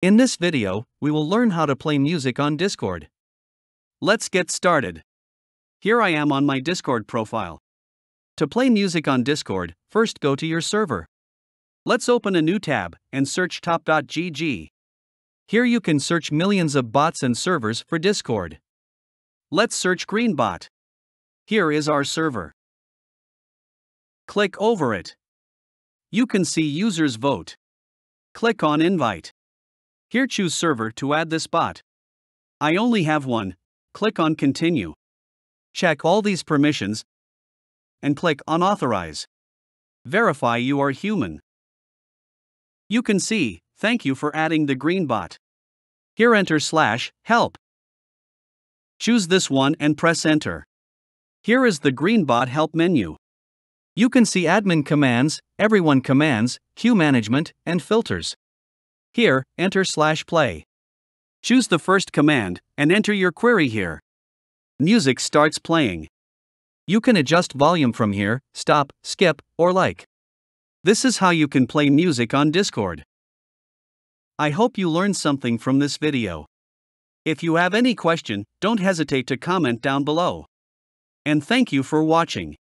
In this video, we will learn how to play music on Discord. Let's get started. Here I am on my Discord profile. To play music on Discord, first go to your server. Let's open a new tab and search top.gg. Here you can search millions of bots and servers for Discord. Let's search Greenbot. Here is our server. Click over it. You can see users vote. Click on Invite. Here choose server to add this bot. I only have one. Click on Continue. Check all these permissions and click on Authorize. Verify you are human. You can see, thank you for adding the green bot. Here enter /help. Choose this one and press enter. Here is the Greenbot help menu. You can see admin commands, everyone commands, queue management, and filters. Here, enter /play. Choose the first command and enter your query here. Music starts playing. You can adjust volume from here, stop, skip, or like. This is how you can play music on Discord. I hope you learned something from this video. If you have any question, don't hesitate to comment down below. And thank you for watching.